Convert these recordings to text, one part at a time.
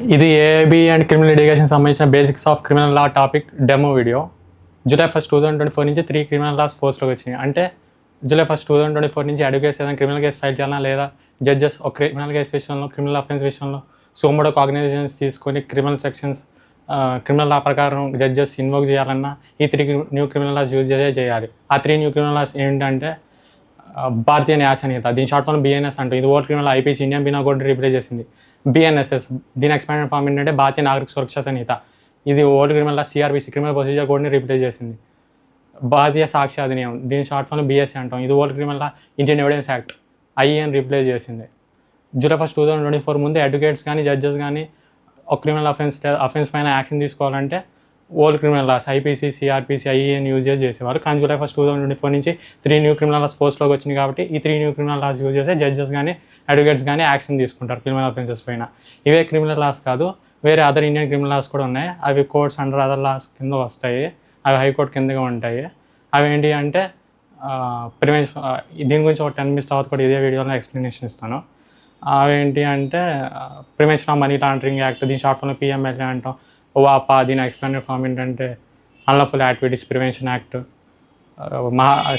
ఇది AIB and criminal litigation సంబంధించిన basics of criminal law topic demo video. July 1st, 2024 నుంచి 3 criminal laws ఫోర్స్లోకి వచ్చినాయి. అంటే July 1st, 2024 నుంచి అడ్వకేట్స్ ఏదైనా క్రిమినల్ కేసు ఫైల్ చేయాలా లేదా జడ్జెస్ ఒక క్రిమినల్ కేసు విషయంలో, క్రిమినల్ అఫెన్స్ విషయంలో సోమోడో కాగ్నిజెన్స్ తీసుకొని క్రిమినల్ సెక్షన్స్ క్రిమినల్ లా ప్రకారం జడ్జెస్ ఇన్వోక్ చేయాలన్నా ఈ 3 న్యూ క్రిమినల్ లాస్ యూజ్ చేయాలి. ఆ 3 న్యూ క్రిమినల్ లాస్ ఏంటంటే భారతీయ న్యాయ సంహిత, దీని షార్ట్ ఫామ్ బిఎన్ఎస్ అంటూ, ఇది old criminal IPC Indian penal code replace చేసింది. బిఎన్ఎస్ఎస్ దీని ఎక్స్పాండెడ్ ఫామ్ ఏంటంటే భారతీయ నాగరిక సురక్షా సంహిత, ఇది ఓల్డ్ క్రిమినల్ లా సిఆర్పిసి క్రిమినల్ ప్రొసీజర్ కోడ్ని రీప్లేస్ చేసింది. భారతీయ సాక్ష్య అధినియమం, దీని షార్ట్ ఫామ్ బిఎస్సీ అంటాం, ఇది old criminal law Indian evidence act ఐఏని రీప్లేస్ చేసింది. July 1st, 2024 ముందు అడ్వకేట్స్ కానీ జడ్జెస్ కానీ ఒక క్రిమినల్ అఫెన్స్ పైన యాక్షన్ తీసుకోవాలంటే old criminal laws IPC, CrPC, ఐఏని యూజ్ చేసేవారు. కానీ July 1st, 2024 నుంచి 3 న్యూ క్రిమినల్ లాస్ ఫోర్స్లోకి వచ్చింది కాబట్టి ఈ 3 న్యూ క్రిమినల్ లాస్ యూజ్ చేస్తే జడ్జెస్ కానీ అడ్వకేట్స్ కానీ యాక్షన్ తీసుకుంటారు క్రిమినల్ అఫెన్సెస్ పైన. ఇవే క్రిమినల్ లాస్ కాదు, వేరే అదర్ ఇండియన్ క్రిమినల్ లాస్ కూడా ఉన్నాయి. అవి కోర్ట్స్ అండర్ అదర్ లాస్ కింద వస్తాయి, అవి హైకోర్టు కిందగా ఉంటాయి. అవి ఏంటి అంటే ప్రివెన్షన్, దీని గురించి ఒక 10 minutes తర్వాత కూడా ఇదే వీడియోలో ఎక్స్ప్లెనేషన్ ఇస్తాను. అవేంటి అంటే prevention of money laundering act, దీని షార్ట్ ఫామ్లో పిఎంఎల్ఏ అంటాం. వాపా దీని ఎక్స్పాండెడ్ ఫామ్ ఏంటంటే unlawful activities prevention act.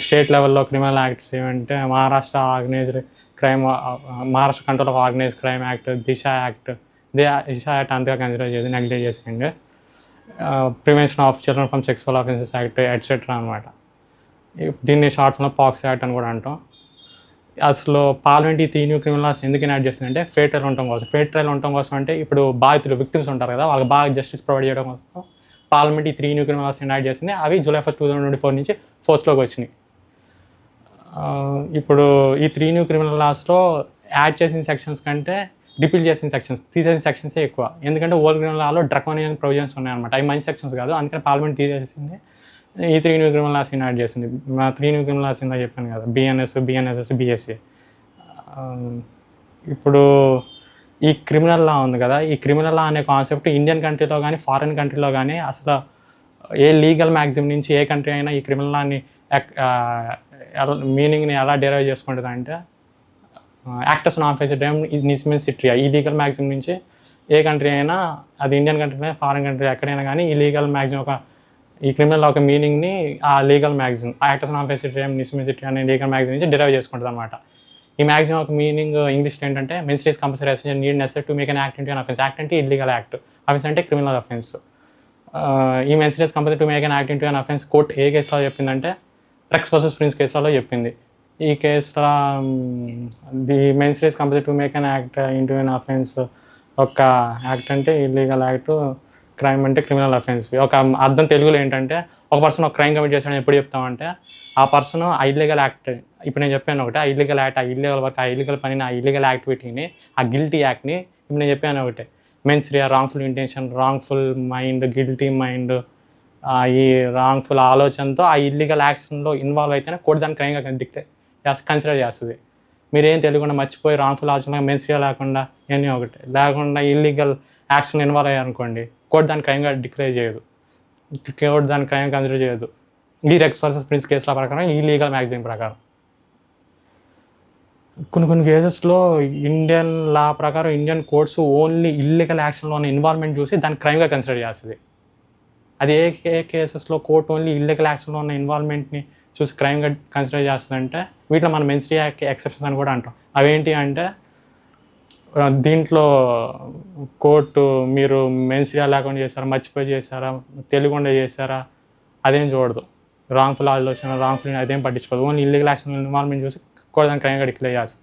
State లెవెల్లో క్రిమినల్ యాక్ట్స్ ఏమంటే Maharashtra organised crime, Maharashtra control of organised crime act, Disha act. Disha act అంతగా కన్సిడర్ చేయదు, నెగ్లెక్ట్ చేసేయండి. Prevention of children from sexual offences act etcetera అనమాట. దీన్ని షార్ట్ ఫామ్లో పాక్స్ యాక్ట్ అని కూడా అంటాం. అసలు పార్లమెంట్ ఈ 3 న్యూ క్రిమినల్ లాస్ ఎందుకు యాడ్ చేస్తుందంటే ఫేర్ ట్రయల్ ఉండటం కోసం. ఫేర్ ట్రయల్ ఉండటం కోసం అంటే ఇప్పుడు బాధితులు విక్టిమ్స్ ఉంటారు కదా, వాళ్ళకి బాగా జస్టిస్ ప్రొవైడ్ చేయడం కోసం పార్లమెంట్ ఈ 3 న్యూ క్రిమినల్ లాస్ యాడ్ చేసింది. అవి July 1st, 2024 నుంచి ఫోర్స్లోకి వచ్చినాయి. ఇప్పుడు ఈ 3 న్యూ క్రిమినల్ లాస్లో యాడ్ చేసిన సెక్షన్స్ కంటే రిపీల్ చేసిన సెక్షన్స్, తీసేసిన సెక్షన్సే ఎక్కువ. ఎందుకంటే ఓల్డ్ క్రిమినల్ లాలో డ్రకోనియన్ ప్రొవిజన్స్ ఉన్నాయన్నమాట, అవి మంచి సెక్షన్స్ కాదు, అందుకని పార్లమెంట్ తీసేసింది. ఈ 3 న్యూ క్రిమినల్ లాస్ యాడ్ చేసింది. 3 న్యూ క్రిమినల్ లాస్ ఇందా చెప్పాను కదా, బిఎన్ఎస్ఎస్, బిఎస్సీ. ఇప్పుడు ఈ క్రిమినల్ లా ఉంది కదా, ఈ క్రిమినల్ లా అనే కాన్సెప్ట్ ఇండియన్ కంట్రీలో కానీ ఫారిన్ కంట్రీలో కానీ అసలు ఏ లీగల్ మ్యాగజిమ్ నుంచి ఏ కంట్రీ అయినా ఈ క్రిమినల్ లాని మీనింగ్ని ఎలా డెరైవ్ చేసుకుంటుంది అంటే యాక్టర్స్ నాన్ ఫేస్ టైమ్ నిస్మిన్ సిట్రియా, ఈ లీగల్ మ్యాగజిమ్ నుంచి ఏ కంట్రీ అయినా, అది ఇండియన్ కంట్రీ ఫారిన్ కంట్రీ ఎక్కడైనా కానీ ఈ లీగల్ మ్యాగజిమ్ ఈ క్రిమినల్ ఒక మీనింగ్ని ఆ లీగల్ మ్యాగజిమ్ యాక్టర్స్ నాన్ ఫేస్ టైమ్ నిస్మిన్ సిట్రియా అనే లీగల్ మ్యాగజిమ్ నుంచి డెరైవ్ చేసుకుంటుంది అనమాట. ఈ మ్యాగజిమ్ ఒక మీనింగ్ ఇంగ్లీష్లో ఏంటంటే mens rea is compulsory essential need necessary to make an act into an offence. Act అంటే ఇల్లీగల్ యాక్ట్, అఫెన్స్ అంటే క్రిమినల్ అఫెన్స్. ఈ mens rea is compulsory to make an act into an offence court ఏ కేసులో చెప్పిందంటే రెక్స్ వర్సెస్ ప్రిన్స్ కేసులో చెప్పింది. ఈ కేసులో the mens rea is compulsory to make an act into an offence, ఒక యాక్ట్ అంటే ఇల్లీగల్ యాక్ట్, క్రైమ్ అంటే క్రిమినల్ అఫెన్స్. ఒక అర్థం తెలుగులో ఏంటంటే ఒక పర్సన్ ఒక క్రైమ్ కమిట్ చేశాడని ఎప్పుడు చెప్తామంటే ఆ పర్సన్ ఆ ఇల్లీగల్ యాక్ట్, ఇప్పుడు నేను చెప్పాను ఒకటి, ఆ ఇల్లీగల్ యాక్ట్, ఆ ఇల్లీగల్ వర్క్, ఆ ఇల్లీగల్ పనిని, ఆ ఇల్లీగల్ యాక్టివిటీని, ఆ గిల్టీ యాక్ట్ని ఇప్పుడు నేను చెప్పాను ఒకటే. Mens rea wrongful intention, wrongful mind, guilty mind, ఈ రాంగ్ఫుల్ ఆలోచనతో ఆ ఇల్లీగల్ యాక్షన్లో ఇన్వాల్వ్ అయితేనే కోర్టు దాన్ని క్రైమ్గా కన్సిడర్ చేస్తుంది. మీరేం తెలియకుండా మర్చిపోయి రాంగ్ఫుల్ ఆలోచన మెన్స్రియా లేకుండా ఇవన్నీ ఒకటి లేకుండా ఇల్లీగల్ యాక్షన్ ఇన్వాల్వ్ అయ్యారనుకోండి, కోర్టు దాన్ని క్రైమ్గా డిక్లేర్ చేయదు, కోర్టు దాన్ని క్రైమ్ కన్సిడర్ చేయదు. ఈ రెక్స్ వర్సెస్ ప్రిన్స్ కేసుల ప్రకారం, ఈ లీగల్ మ్యాగజైన్ ప్రకారం. కొన్ని కేసెస్లో ఇండియన్ లా ప్రకారం ఇండియన్ కోర్ట్స్ ఓన్లీ ఇల్లీగల్ యాక్షన్లో ఉన్న ఇన్వాల్వ్మెంట్ చూసి దాన్ని క్రైమ్గా కన్సిడర్ చేస్తుంది. అది ఏ కేసెస్లో కోర్టు ఓన్లీ ఇల్లీగల్ యాక్షన్లో ఉన్న ఇన్వాల్వ్మెంట్ని చూసి క్రైమ్గా కన్సిడర్ చేస్తుందంటే వీటిలో మనం మెన్స్ట్రీ యాక్ట్ ఎక్సెప్షన్స్ అని కూడా అంటాం. అవేంటి అంటే దీంట్లో కోర్టు మీరు మెన్స్రియా లేకుండా చేశారా, మర్చిపోయి చేశారా, తెలియకుండా చేశారా అదేం చూడదు. రాంగ్ఫుల్ ఆలోచన, రాంగ్ఫుల్ అదేం పట్టించుకోదు. ఓన్లీ ఇల్లీగల్ యాక్షన్ ఇన్వాల్వ్మెంట్ చూసి కూడా దాన్ని క్రైమ్గా డిక్లేర్ చేస్తుంది,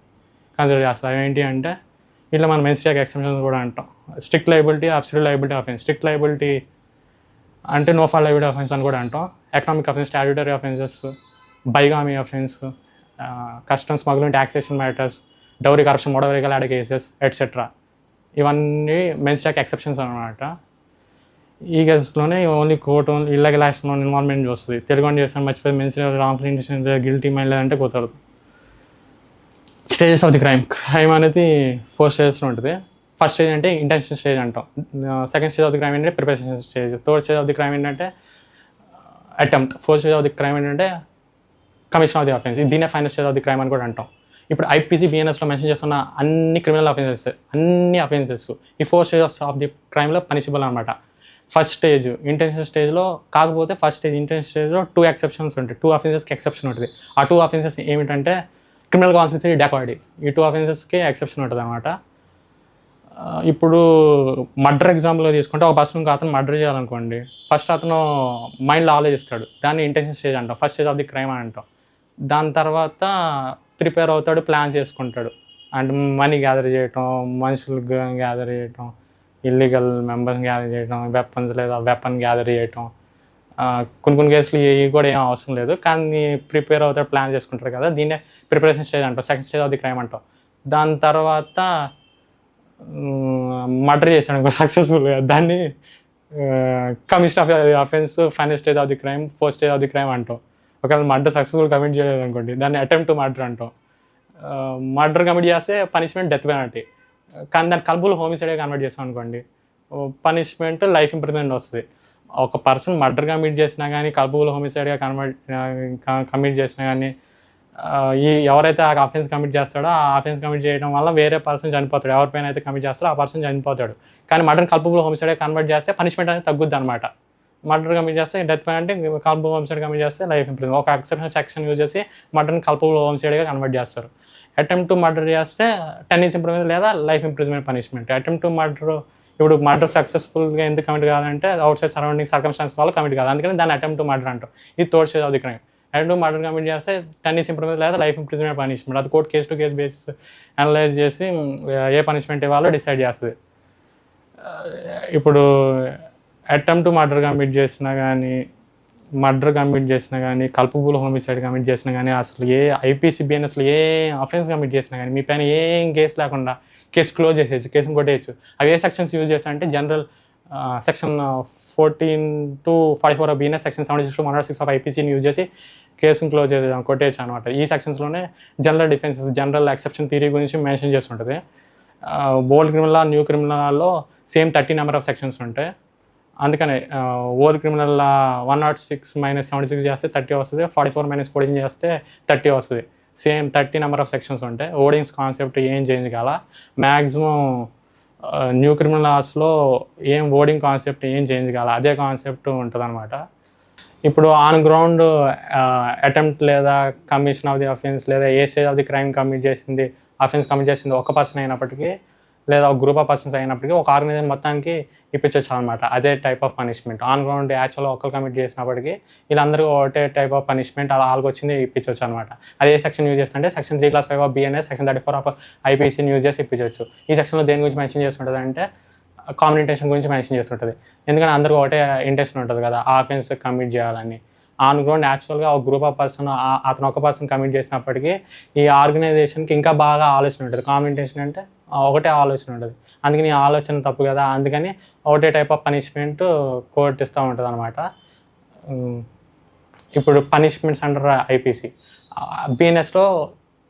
కన్సిడర్ చేస్తుంది. అవేంటి అంటే ఇట్లా మనం మెన్స్ట్రీ యాక్ట్ ఎక్సెప్షన్స్ కూడా అంటాం. Strict liability, absolute liability offence. Strict liability అంటే నో ఫాల్ట్ లయబిలిటీ అఫెన్స్ అని కూడా అంటాం. Economic offence, statutory offences, bigamy offence, customs smuggling, taxation matters, dowry corruption, motor vehicle act cases etcetera, ఇవన్నీ మెన్స్ట్రీ యాక్ట్ ఎక్సెప్షన్స్ అనమాట. ఈ కేసెస్లోనే only court only illegal యాక్షన్లో involvement చూస్తుంది. తెలుగు చేస్తాను మర్చిపోయి mens rea wrongful intention, guilty mind లేదంటే కుదరదు. స్టేజెస్ ఆఫ్ ది క్రైమ్ అనేది 4 స్టేజెస్లో ఉంటుంది. ఫస్ట్ స్టేజ్ అంటే ఇంటెన్షన్ స్టేజ్ అంటాం. Second stage of the crime ఏంటంటే preparation stage. Third stage of the crime ఏంటంటే attempt. Fourth stage of the crime ఏంటంటే కమిషన్ ఆఫ్ ది అఫెన్స్. దీన్నే final stage of the crime అని కూడా అంటాం. ఇప్పుడు ఐపీసీ బిఎన్ఎస్లో మెన్షన్ చేస్తున్న అన్ని క్రిమినల్ అఫెన్సెస్ ఈ 4 స్టేజెస్ ఆఫ్ ది క్రైమ్లో పనిషబుల్ అనమాట. ఫస్ట్ స్టేజ్ ఇంటెన్షన్ స్టేజ్లో, కాకపోతే ఫస్ట్ స్టేజ్ ఇంటెన్షన్ స్టేజ్లో 2 ఎక్సెప్షన్స్ ఉంటాయి. 2 అఫెన్సెస్కి ఎక్సెప్షన్ ఉంటుంది. ఆ 2 అఫెన్సెస్ ఏమిటంటే క్రిమినల్ కాన్స్పిరసీ, డెకాయిడీ. ఈ 2 అఫెన్సెస్కి ఎక్సెప్షన్ ఉంటుంది అనమాట. ఇప్పుడు మర్డర్ ఎగ్జాంపుల్గా తీసుకుంటే ఒక పర్సన్ అతను మర్డర్ చేయాలనుకోండి, ఫస్ట్ అతను మైండ్లో ఆలోచిస్తాడు, దాన్ని ఇంటెన్షన్ స్టేజ్ అంటాం, first stage of the crime అని అంటాం. దాని తర్వాత ప్రిపేర్ అవుతాడు, ప్లాన్ చేసుకుంటాడు, అంటే మనీ గ్యాదర్ చేయటం, మనుషులు గ్యాదర్ చేయటం, ఇల్లీగల్ మెంబర్స్ గ్యాదర్ చేయటం, వెపన్స్ లేదా వెపన్ గ్యాదర్ చేయటం. కొన్ని కేసులు ఇవి కూడా ఏం అవసరం లేదు, కానీ ప్రిపేర్ అవుతాడు, ప్లాన్ చేసుకుంటారు కదా, దీన్నే ప్రిపరేషన్ స్టేజ్ అంటాం, second stage of the crime అంటాం. దాని తర్వాత మర్డర్ చేశాడు సక్సెస్ఫుల్గా, దాన్ని commission of offence, final stage of the crime, fourth stage of the crime అంటాం. ఒకవేళ మర్డర్ సక్సెస్ఫుల్ కమిట్ చేయలేదు అనుకోండి, దాన్ని అటెంప్ట్ టు మర్డర్ అంటాం. మర్డర్ కమిట్ చేస్తే పనిష్మెంట్ డెత్ పెనాల్టీ, కానీ దాన్ని కల్పబుల్ హోమిసైడ్గా కన్వర్ట్ చేస్తాం అనుకోండి, పనిష్మెంట్ లైఫ్ ఇంప్రిజన్మెంట్ వస్తుంది. ఒక పర్సన్ మర్డర్ కమిట్ చేసినా కానీ, కల్పబుల్ హోమిసైడ్గా కమిట్ చేసినా కానీ, ఎవరైతే ఆ అఫెన్స్ కమిట్ చేస్తాడో ఆ అఫెన్స్ కమిట్ చేయడం వల్ల వేరే పర్సన్ చనిపోతాడు. ఎవరిపైన అయితే కమిట్ చేస్తాడో ఆ పర్సన్ చనిపోతాడు. కానీ మర్డర్ కల్పబుల్ హోమిసైడ్గా కన్వర్ట్ చేస్తే పనిష్మెంట్ అనేది తగ్గుద్ది అనమాట. మర్డర్ కమిట్ చేస్తే death penalty, culpable homicide commit చేస్తే లైఫ్ ఇంప్రిజన్మెంట్. ఒక ఎక్సెప్షన్ సెక్షన్ యూజ్ చేసి మర్డర్ని కల్పబుల్ హోమిసైడ్గా కన్వర్ట్ చేస్తారు. అటెంప్ట్ టు మర్డర్ చేస్తే 10 years ఇంప్రిజన్మెంట్ లేదా life imprisonment punishment. Attempt to murder, ఇప్పుడు మర్డర్ సక్సెస్ఫుల్గా ఎందుకు కమిట్ కాదంటే అవుట్ సైడ్ సరౌండింగ్ సర్కమ్స్టాన్స్ వల్ల కమిట్ కాదు, అందుకని దాన్ని అటెంప్ట్ టు మర్డర్ అంటాం. ఇది third stage of the crime. Attempt to murder commit చేస్తే 10 years ఇంప్రిజన్మెంట్ లేదా లైఫ్ ఇంప్రిజన్మెంట్ పనిష్మెంట్. అది court case to case basis analyse చేసి ఏ పనిష్మెంట్ ఇవ్వాలో డిసైడ్ చేస్తుంది. ఇప్పుడు అటెంప్ట్ టు మర్డర్ కమిట్ చేసినా కానీ, కల్పబుల్ హోమిసైడ్ కమిట్ చేసినా కానీ, అసలు ఏ ఐపీసీ బిఎన్ఎస్లో ఏ అఫెన్స్ కమిట్ చేసినా కానీ మీ పైన ఏం కేసు లేకుండా కేసు క్లోజ్ చేసేయచ్చు, కేసును కొట్టేయచ్చు. అవి ఏ సెక్షన్స్ యూజ్ చేస్తా అంటే general section 14 to 44 of BNS, section 76 to 106 of ఐపీసీని యూజ్ చేసి కేసును క్లోజ్ కొట్టేయచ్చు అనమాట. ఈ సెక్షన్స్లోనే general defences, general exception theory గురించి మెన్షన్ చేస్తుంటుంది. Old criminal law, new criminal లాలో సేమ్ 30 నెంబర్ ఆఫ్ సెక్షన్స్ ఉంటాయి. అందుకనే ఓల్డ్ క్రిమినల్ లా 106 - 76 చేస్తే 30 వస్తుంది, 44 - 14 చేస్తే 30 వస్తుంది. సేమ్ 30 నెంబర్ ఆఫ్ సెక్షన్స్ ఉంటాయి. ఓడింగ్స్ కాన్సెప్ట్ ఏం చేంజ్ కాల. మ్యాక్సిమం న్యూ క్రిమినల్ లాస్లో ఏం ఓడింగ్ కాన్సెప్ట్ ఏం చేంజ్ కాల, అదే కాన్సెప్ట్ ఉంటుంది అనమాట. ఇప్పుడు ఆన్ గ్రౌండ్ అటెంప్ట్ లేదా కమిషన్ ఆఫ్ ది అఫెన్స్ లేదా ఏ stage of the crime offence commit చేసింది ఒక పర్సన్ అయినప్పటికీ లేదా ఒక గ్రూప్ ఆఫ్ పర్సన్స్ అయినప్పటికీ ఒక ఆర్గనైజేషన్ మొత్తానికి ఇప్పించవచ్చు అనమాట. అదే type of punishment. On ground యాక్చువల్గా ఒకరు కమిట్ చేసినప్పటికీ వీళ్ళందరూ ఒకటే టైప్ ఆఫ్ పనిష్మెంట్ అలా వాళ్ళకి వచ్చింది ఇప్పించవచ్చు అనమాట. అదే సెక్షన్ యూజ్ చేస్తుంటే section 3(5) of BNS, section 34 of ఐపీసీని యూజ్ చేసి ఇప్పించవచ్చు. ఈ సెక్షన్లో దేని గురించి మెన్షన్ చేస్తుంటుంది అంటే కామన్ ఇంటెన్షన్ గురించి మెన్షన్ చేస్తుంటుంది. ఎందుకంటే అందరికీ ఒకటే ఇంటెన్షన్ ఉంటుంది కదా ఆ అఫెన్స్ కమిట్ చేయాలని. ఆన్ గ్రౌండ్ యాక్చువల్గా ఒక గ్రూప్ ఆఫ్ పర్సన్ అతను ఒక పర్సన్ కమిట్ చేసినప్పటికీ ఈ ఆర్గనైజేషన్కి ఇంకా బాగా ఆలోచన ఉంటుంది. కామన్ ఇంటెన్షన్ అంటే ఒకటే ఆలోచన ఉంటుంది, అందుకని ఈ ఆలోచన తప్పు కదా, అందుకని ఒకటే టైప్ ఆఫ్ పనిష్మెంట్ కోర్టు ఇస్తూ ఉంటుంది అనమాట. ఇప్పుడు పనిష్మెంట్స్ అండర్ ఐపీసీ, బిఎన్ఎస్లో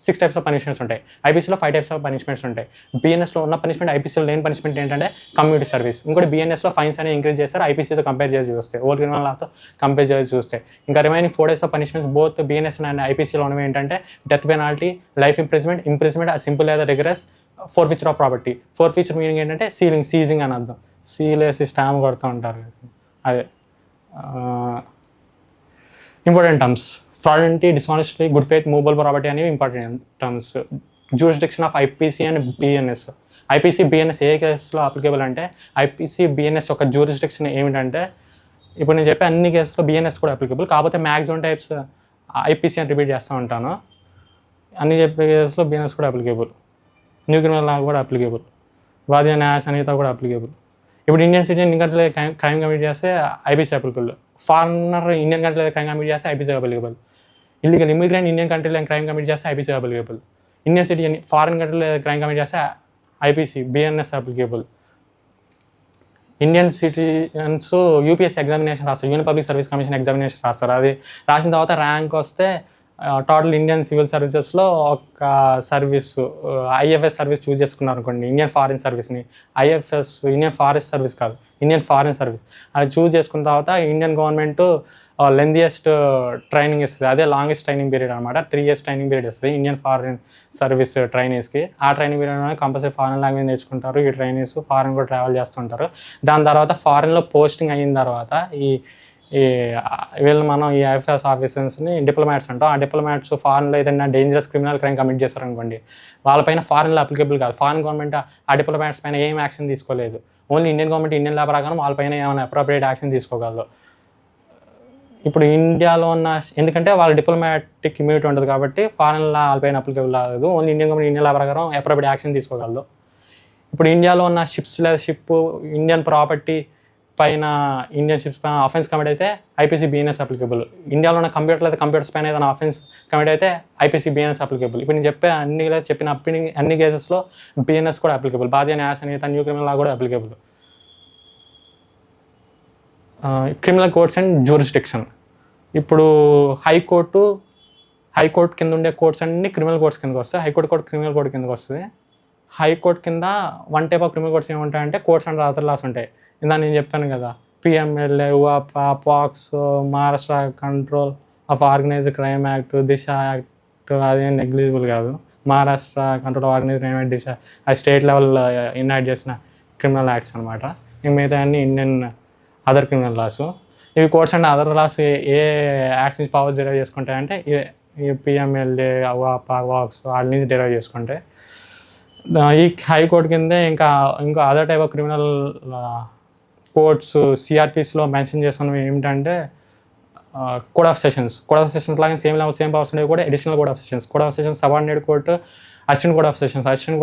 6 types ఆఫ్ పనిష్మెంట్స్ ఉంటాయి, ఐపీసీలో 5 types ఆఫ్ పనిష్మెంట్స్ ఉంటాయి. బిఎన్ఎస్లో ఉన్న పనిష్మెంట్ ఐపీసీలో లేని పనిష్మెంట్ ఏంటంటే కమ్యూనిటీ సర్వీస్. ఇంకోటి బిఎన్ఎస్లో ఫైన్స్ అనేవి ఇంక్రీజ్ చేస్తారు ఐపీసీతో కంపేర్ చేసి చూస్తే, ఓల్డ్ క్రిమినల్ లాతో కంపేర్ చేసి చూస్తే. ఇంకా remaining 4 types of punishments both BNS and ఐపీసీలో ఉన్నవి ఏంటంటే death penalty, life imprisonment simple లేదా rigorous, forfeiture of property. Forfeiture meaning ఏంటంటే సీజింగ్ అని అర్థం. సీలేసి స్టాంప్ కొడుతూ ఉంటారు అదే. Important terms fraudulently, dishonesty, good faith, movable property అనేవి important terms. Jurisdiction of IPC and BNS. IPC BNS ఏ కేసులో అప్లికేబుల్ అంటే ఐపీసీ బిఎన్ఎస్ ఒక జ్యూరిస్డిక్షన్ ఏమిటంటే ఇప్పుడు నేను చెప్పే అన్ని కేసులో బిఎన్ఎస్ కూడా అప్లికేబుల్, కాకపోతే మ్యాక్సిమం టైప్స్ ఐపీసీ అని రిపీట్ చేస్తూ ఉంటాను. అన్ని చెప్పే కేసులో బిఎన్ఎస్ కూడా అప్లికేబుల్, న్యూ క్రిమినల్ లా కూడా అప్లికేబుల్, వాద్య న్యాయ సంహిత కూడా అప్లికేబుల్. ఇప్పుడు ఇండియన్ సిటిజన్ ఇంకంటే క్రైమ్ కమిట్ చేస్తే ఐపీసీ అప్లికేబుల్, ఫారినర్ ఇండియన్ కంట్రీలో క్రైమ్ కమిట్ చేస్తే IPC applicable, illegal immigrant Indian కంట్రీలో క్రైమ్ కమిట్ చేస్తే IPC applicable, Indian citizen foreign కంట్రీలో క్రైమ్ కమిట్ చేస్తే IPC BNS applicable. Indian citizens UPSC examination రాస్తారు, union public service commission examination రాస్తారు. అది రాసిన తర్వాత ర్యాంక్ వస్తే టోటల్ ఇండియన్ సివిల్ సర్వీసెస్లో ఒక సర్వీస్ ఐఎఫ్ఎస్ సర్వీస్ చూస్ చేసుకున్నారు అనుకోండి, ఇండియన్ ఫారిన్ సర్వీస్ని. ఐఎఫ్ఎస్ ఇండియన్ ఫారెస్ట్ సర్వీస్ కాదు, ఇండియన్ ఫారిన్ సర్వీస్. అది చూస్ చేసుకున్న తర్వాత ఇండియన్ గవర్నమెంట్ లెందియెస్ట్ ట్రైనింగ్ ఇస్తుంది. అదే లాంగెస్ట్ ట్రైనింగ్ పీరియడ్ అనమాట. 3 years ట్రైనింగ్ పీరియడ్ ఇస్తుంది ఇండియన్ ఫారిన్ సర్వీస్ ట్రైనీస్కి. ఆ training period compulsory foreign language నేర్చుకుంటారు ఈ ట్రైనీస్. ఫారిన్ కూడా ట్రావెల్ చేస్తుంటారు. దాని తర్వాత ఫారిన్లో పోస్టింగ్ అయిన తర్వాత ఈ వీళ్ళు మనం ఈ ఐఎఫ్ఎస్ ఆఫీసర్స్ని డిప్లొమాట్స్ అంటాం. ఆ డిప్లొమాట్స్ ఫారిన్లో ఏదైనా డేంజరస్ క్రిమినల్ క్రైమ్ కమిట్ చేస్తారనుకోండి, వాళ్ళపైన ఫారిన్లో అప్లికేబుల్ కాదు. ఫారిన్ గవర్నమెంట్ ఆ డిప్లొమాట్స్ పైన ఏం యాక్షన్ తీసుకోలేదు. ఓన్లీ ఇండియన్ గవర్నమెంట్ ఇండియన్ లా ప్రకారం వాళ్ళపైన ఏమైనా అప్రోప్రియేట్ యాక్షన్ తీసుకోగలదు. ఇప్పుడు ఇండియాలో ఉన్న, ఎందుకంటే వాళ్ళ డిప్లొమాటిక్ ఇమ్యూనిటీ ఉంటుంది కాబట్టి ఫారిన్ లా వాళ్ళపైన అప్లికేబుల్ కాదు. ఓన్లీ ఇండియన్ గవర్నమెంట్ ఇండియన్ లా ప్రకారం అప్రోప్రియేట్ యాక్షన్ తీసుకోగలదు. ఇప్పుడు ఇండియాలో ఉన్న షిప్స్ లేదా ఇండియన్ ప్రాపర్టీ పైన, ఇండియన్ షిప్స్ పైన అఫెన్స్ కమిట్ అయితే ఐపీసీ బిఎన్ఎస్ అప్లికేబుల్. ఇండియాలో ఉన్న కంప్యూటర్స్ పైన ఏదైనా అఫెన్స్ కమిట్ అయితే ఐపీసీ బిఎన్ఎస్ అప్లికేబుల్. ఇప్పుడు నేను చెప్పిన అన్ని కేసెస్లో బిఎన్ఎస్ కూడా అప్లికేబుల్. భారతీయ న్యాయ సంహిత న్యూ క్రిమినల్ లా కూడా applicable. Criminal courts and jurisdiction. ఇప్పుడు హైకోర్టు కింద ఉండే కోర్ట్స్ అన్ని క్రిమినల్ కోర్ట్స్ కిందకి వస్తాయి. హైకోర్టు కోర్టు క్రిమినల్ కోర్టు కిందకి వస్తుంది. హైకోర్టు కింద one type of criminal courts ఏముంటాయంటే కోర్ట్స్ అండ్ అదర్ లాస్ ఉంటాయి. ఇందా నేను చెప్పాను కదా, PMLA, UAPA, POCSO, Maharashtra control of organised crime act, Disha act అదేం నెగ్లిజిబుల్ కాదు. Maharashtra control of organised crime act, Disha అది స్టేట్ లెవెల్ ఇన్యాక్ట్ చేసిన క్రిమినల్ యాక్ట్స్ అనమాట. మిగతా అన్ని ఇండియన్ అదర్ క్రిమినల్ లాస్. ఇవి courts and other loss A acts నుంచి పవర్ డెరైవ్ చేసుకుంటాయంటే ఈ పిఎంఎల్ఏ, UAPA, పాక్సో వాటి నుంచి డెరైవ్ చేసుకుంటాయి. ఈ హైకోర్టు కిందే ఇంకో other type of criminal courts సిఆర్పిస్లో మెన్షన్ చేస్తున్నవి ఏమిటంటే కోడ్ ఆఫ్ సెషన్స్ లాగా సేమ్ పవర్స్ ఉండేవి కూడా additional court of sessions subordinate court, assistant court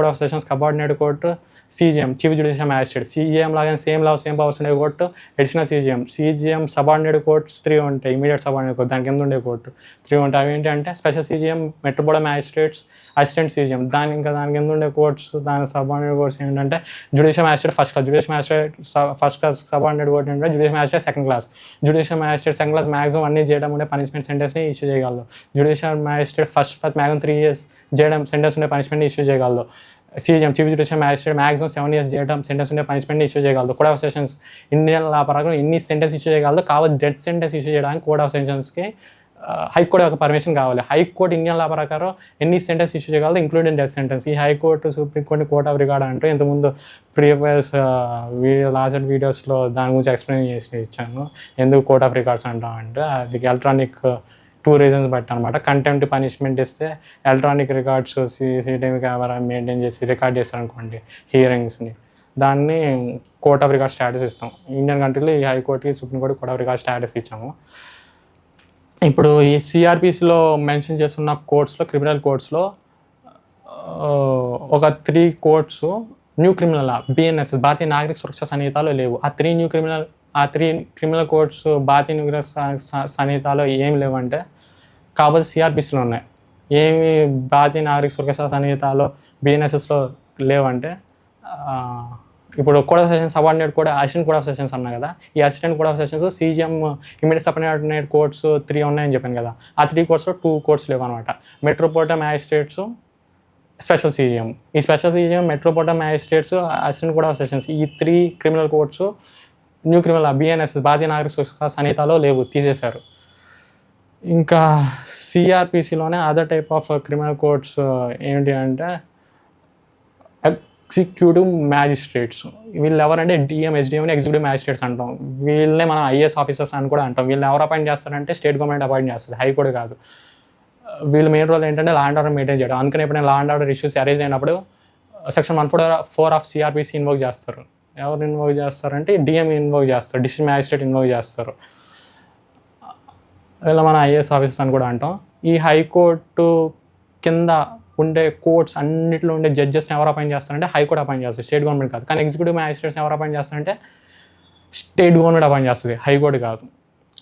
of sessions subordinate court, CJM chief judicial magistrate. CJM లాగా సేమ్ పవర్స్ ఉండే court additional CJM subordinate courts 3 ఉంటాయి. Immediate subordinate court దాని కింద ఉండే court 3 ఉంటాయి. అవి ఏంటంటే special CJM, metropolitan magistrates, assistant CJM. దాని కింద ఉండే కోర్ట్స్, దాని సబార్డినేట్ కోర్ట్స్ ఏంటంటే judicial magistrate first class, subordinate court ఏంటంటే judicial magistrate second class. Judicial magistrate second class maximum అన్ని చేయడం ఉండే పనిష్మెంట్ సెంటెన్స్ని ఇష్యూ చేయగలరు. Judicial magistrate first class maximum 3 years చేయడం సెంటెన్స్ ఉండే పనిష్మెంట్ని ఇష్యూ చేయగలరు. CJM chief judicial magistrate maximum 7 years చేయడం సెంటెన్స్ ఉండే పనిష్మెంట్ని ఇష్యూ చేయగలరు. కోడ్ ఆఫ్ సెషన్స్ ఇండియన్ లా ప్రకారం ఎన్ని సెంటెన్స్ ఇష్యూ చేయగలరు. కాబట్టి డెత్ సెంటెన్స్ ఇష్యూ చేయడానికి కోడ్ ఆఫ్ సెషన్స్కి హైకోర్టు యొక్క పర్మిషన్ కావాలి. హైకోర్టు ఇండియన్ లా ప్రకారం ఎన్ని సెంటెన్స్ ఇష్యూ చేయగలదు, ఇంక్లూడింగ్ డెత్ సెంటెన్స్. ఈ high court supreme court court of record అంటూ ఇంతకుముందు ప్రీవియస్ లాస్ట్ వీడియోస్లో దాని గురించి ఎక్స్ప్లెయిన్ చేసి ఇచ్చాను. ఎందుకు కోర్ట్ ఆఫ్ రికార్డ్స్ అంటాం అంటే అది ఎలక్ట్రానిక్ 2 reasons బట్టి అనమాట. కంటెంప్ట్ పనిష్మెంట్ ఇస్తే electronic records CCTV camera maintain చేసి రికార్డ్ చేస్తారనుకోండి హియరింగ్స్ని, దాన్ని కోర్ట్ ఆఫ్ రికార్డ్ స్టేటస్ ఇస్తాం. ఇండియన్ కంట్రీలో ఈ హైకోర్టుకి supreme court court of record status ఇచ్చాము. ఇప్పుడు ఈ సిఆర్పిసిలో మెన్షన్ చేస్తున్న కోర్ట్స్లో, క్రిమినల్ కోర్ట్స్లో ఒక 3 కోర్ట్స్ న్యూ క్రిమినల్ లా BNS భారతీయ నాగరిక సురక్ష సంహితలో లేవు. ఆ 3 క్రిమినల్ కోర్ట్స్ భారతీయ నాగరిక సంహితలో ఏం లేవంటే కాకపోతే సిఆర్పిసిలో ఉన్నాయి. ఏమి భారతీయ నాగరిక సురక్ష సంహితలో BNSSలో లేవంటే ఇప్పుడు కోడ్ ఆఫ్ సెషన్స్ సబార్డినేట్ కూడా అసిస్టెంట్ కోడ్ ఆఫ్ సెషన్స్ అన్నా కదా. ఈ assistant court of sessions CJM immediate subordinate courts 3 ఉన్నాయని చెప్పాను కదా. ఆ 3 కోర్ట్స్లో 2 కోర్ట్స్ లేవు అనమాట. Metropolitan magistrates, special CJM. ఈ special CJM, metropolitan magistrates, assistant court of sessions ఈ 3 criminal courts new criminal BNS Bharatiya Nagarik Suraksha సంహితలో లేవు, తీసేశారు. ఇంకా సిఆర్పిసిలోనే other type of criminal courts ఏంటి అంటే ఎగ్జిక్యూటివ్ మ్యాజిస్ట్రేట్స్. వీళ్ళు ఎవరంటే DM, SDM ఎగ్జిక్యూటివ్ మ్యాజిస్ట్రేట్స్ అంటాం. వీళ్ళనే మనం IAS ఆఫీసర్స్ అని కూడా అంటాం. వీళ్ళని ఎవరు అపాయింట్ చేస్తారంటే స్టేట్ గవర్నమెంట్ అపాయింట్ చేస్తుంది, హైకోర్టు కాదు. వీళ్ళ మెయిన్ రోల్ ఏంటంటే లా అండ్ ఆర్డర్ మెయింటైన్ చేయడం. అందుకని ఎప్పుడైనా law and order issues arise అయినప్పుడు సెక్షన్ 144 ఆఫ్ సిఆర్పిసి ఇన్వోక్ చేస్తారు. ఎవరు ఇన్వోక్ చేస్తారంటే DM ఇన్వోక్ చేస్తారు, డిస్ట్రిక్ట్ మ్యాజిస్ట్రేట్ ఇన్వోక్ చేస్తారు. ఇలా మన IAS ఆఫీసర్స్ అని కూడా అంటాం. ఈ హైకోర్టు కింద ఉండే కోర్ట్స్ అన్నింటిలో ఉండే జడ్జెస్ని ఎవరు అపాయింట్ చేస్తారంటే హైకోర్టు అపాయింట్ చేస్తుంది, స్టేట్ గవర్నమెంట్ కాదు. కానీ ఎగ్జిక్యూటివ్ మ్యాజిస్ట్రేట్స్ని ఎవరు అపాయింట్ చేస్తారంటే స్టేట్ గవర్నమెంట్ అపాయింట్ చేస్తుంది, హైకోర్టు కాదు.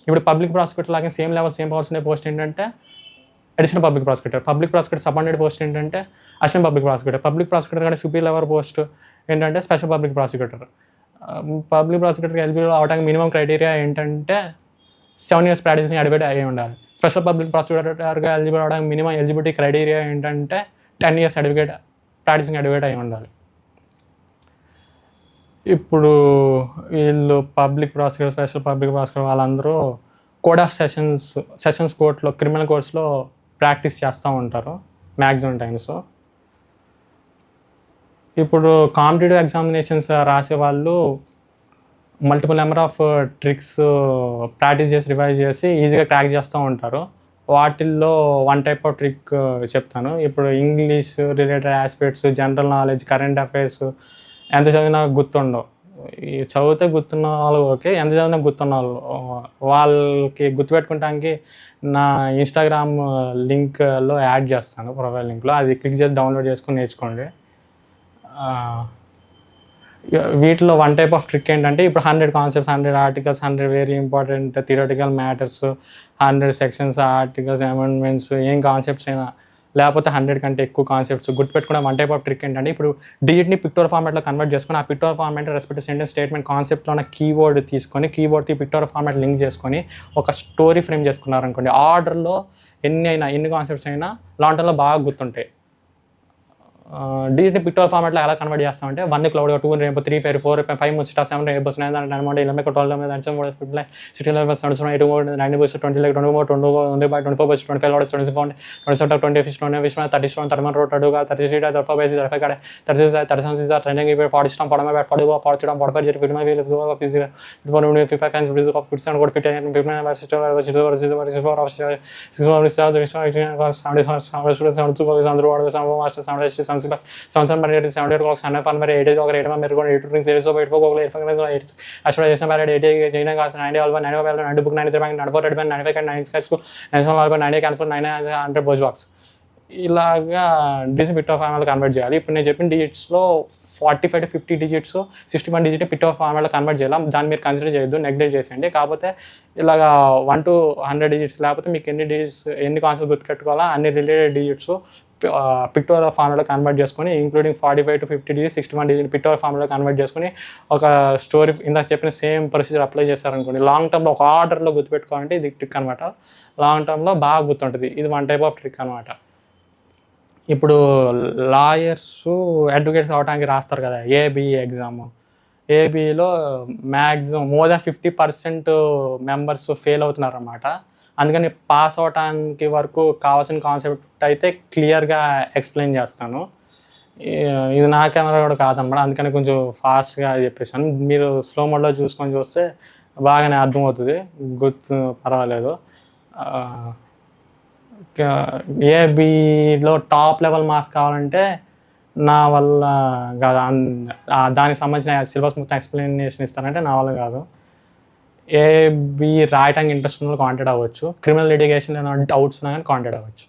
ఇప్పుడు పబ్లిక్ ప్రాసిక్యూటర్ లాగా సేమ్ లెవెల్ సేమ్ పవర్స్ ఉండే పోస్ట్ ఏంటంటే additional public prosecutor subordinate post ఏంటంటే అసిస్టెంట్ పబ్లిక్ ప్రాసిక్యూటర్ కంటే సుపీరియర్ లెవెల్ పోస్ట్ ఏంటంటే స్పెషల్ పబ్లిక్ ప్రాసిక్యూటర్కి ఎలిజిబుల్ అవడానికి మినిమం క్రైటీరియా ఏంటంటే 7 years ప్రాక్టీసింగ్ అడ్వకేట్ అయ్యి ఉండాలి. స్పెషల్ పబ్లిక్ ప్రాసిక్యూటర్గా ఎలిజిబుల్ అవ్వడానికి మినిమం ఎలిజిబిలిటీ క్రైటీరియా ఏంటంటే 10 years ప్రాక్టీసింగ్ అడ్వకేట్ అయ్యి ఉండాలి. ఇప్పుడు వీళ్ళు public prosecutor, special public prosecutor వాళ్ళందరూ కోడ్ ఆఫ్ సెషన్స్ కోర్టులో, క్రిమినల్ కోర్ట్స్లో ప్రాక్టీస్ చేస్తూ ఉంటారు మ్యాక్సిమం టైమ్స్. ఇప్పుడు కాంపిటేటివ్ ఎగ్జామినేషన్స్ రాసే వాళ్ళు multiple number of tricks practice చేసి రివైజ్ చేసి ఈజీగా క్రాక్ చేస్తూ ఉంటారు. వాటిల్లో వన్ టైప్ ఆఫ్ ట్రిక్ చెప్తాను. ఇప్పుడు English related aspects, general knowledge, current affairs ఎంత చదివినా గుర్తుండవు. ఈ చదివితే గుర్తున్న వాళ్ళు ఓకే, ఎంత చదివినా గుర్తున్న వాళ్ళకి గుర్తుపెట్టుకోవడానికి నా ఇన్స్టాగ్రామ్ లింక్లో యాడ్ చేస్తాను, ప్రొఫైల్ లింక్లో. అది క్లిక్ చేసి డౌన్లోడ్ చేసుకొని నేర్చుకోండి. వీటిలో వన్ టైప్ ఆఫ్ ట్రిక్ ఏంటంటే, ఇప్పుడు 100 concepts, 100 articles, 100 very important theoretical matters, 100 sections, articles, amendments, ఏం కాన్సెప్ట్స్ అయినా, లేకపోతే 100 కంటే ఎక్కువ కాన్సెప్ట్స్ గుర్తుపెట్టుకునే వన్ టైప్ ఆఫ్ ట్రిక్ ఏంటంటే, ఇప్పుడు డిజిట్ని పిక్టోరియల్ ఫార్మాట్లో కన్వర్ట్ చేసుకొని, ఆ pictorial format respect sentence, statement, కాన్సెప్ట్లో ఉన్న కీవర్డ్ తీసుకొని, కీవర్డ్కి పిక్టోరియల్ ఫార్మాట్ లింక్ చేసుకొని ఒక స్టోరీ ఫ్రేమ్ చేసుకున్నారనుకోండి, ఆర్డర్లో ఎన్ని కాన్సెప్ట్స్ అయినా లాంగ్ టర్మ్లో బాగా గుర్తుంటాయి. డిజిట్ని పిక్టోరియల్ ఫార్మాట్లో ఎలా కన్వర్ట్ చేస్తామంటే, 1 క్లౌడ్, 2 రేపు, 3 fire, 4 5 6 7 8 bus 9 10 11 11 12 13 14 16 17 18 19 20 bus 20 like 24 24 bus 25 load 24 27 20 fish 20 fish 30 stone 31 road 32 33 35 base 35 card 36 37 is trending 40 stone 40 40 40 45 0 50 wheel 54 55 fans bridge of 57 code 59 59 bus 7 మరి 78 క్లాక్స్ 100 మరి 80 ఒక 8 మరి 8 రింగ్స్ 8 8 ఒక 8 8 అశ్వర చేసిన మరి 80 జైనా కాస్ 90 ఆల్బా 90 వేల 90 book 93 bank 94 red bank 95 9 skies 97 ఆల్బా 90 క్యాన్ఫర్ 900 బోజ్ బాక్స్. ఇలాగా digit pictorial format convert చేయాలి. ఇప్పుడు నేను చెప్పిన డిజిట్స్లో 45 to 50 డిజిట్స్, 61 digit pictorial format convert చేయాలి. దాన్ని మీరు కన్సిడర్ చేయొద్దు, నెగ్లెక్ట్ చేసేయండి. కాకపోతే ఇలాగా 1 to 100 డిజిట్స్, లేకపోతే మీకు ఎన్ని కాన్సెప్ట్ గుర్తుపెట్టుకోవాలా అన్ని రిలేటెడ్ డిజిట్స్ పిక్టోరియల్ ఫార్మాట్లో కన్వర్ట్ చేసుకొని, including 45 to 50 digit, 61 digit pictorial ఫార్మాట్లో కన్వర్ట్ చేసుకొని ఒక స్టోరీ ఇందాక చెప్పిన సేమ్ ప్రొసీజర్ అప్లై చేస్తారనుకోండి, లాంగ్ టర్మ్లో ఒక ఆర్డర్లో గుర్తుపెట్టుకోవాలంటే ఇది ట్రిక్ అనమాట. లాంగ్ టర్మ్లో బాగా గుర్తుంటుంది. ఇది వన్ టైప్ ఆఫ్ ట్రిక్ అనమాట. ఇప్పుడు లాయర్స్, అడ్వకేట్స్ అవడానికి రాస్తారు కదా ఏబిఈ ఎగ్జామ్. ఏబిఈలో maximum more than 50% members fail అవుతున్నారు అన్నమాట. అందుకని పాస్ అవటానికి వరకు కావాల్సిన కాన్సెప్ట్ అయితే క్లియర్గా ఎక్స్ప్లెయిన్ చేస్తాను. ఇది నా కెమెరా కూడా కాదన్నమాట, అందుకని కొంచెం ఫాస్ట్గా చెప్పేసాను. మీరు స్లో మోడ్లో చూసుకొని చూస్తే బాగానే అర్థమవుతుంది, గుర్తు పర్వాలేదు. ఏబిలో టాప్ లెవెల్ మార్క్స్ కావాలంటే నా వల్ల కాదు. దానికి సంబంధించిన సిలబస్ మొత్తం ఎక్స్ప్లెనేషన్ ఇస్తానంటే నా వల్ల కాదు. ఏబి రాయటానికి ఇంట్రెస్ట్ ఉన్న వాళ్ళు కాంటాక్ట్ అవ్వచ్చు. క్రిమినల్ లిటిగేషన్ ఏమైనా డౌట్స్ ఉన్నా కానీ కాంటాక్ట్ అవ్వచ్చు.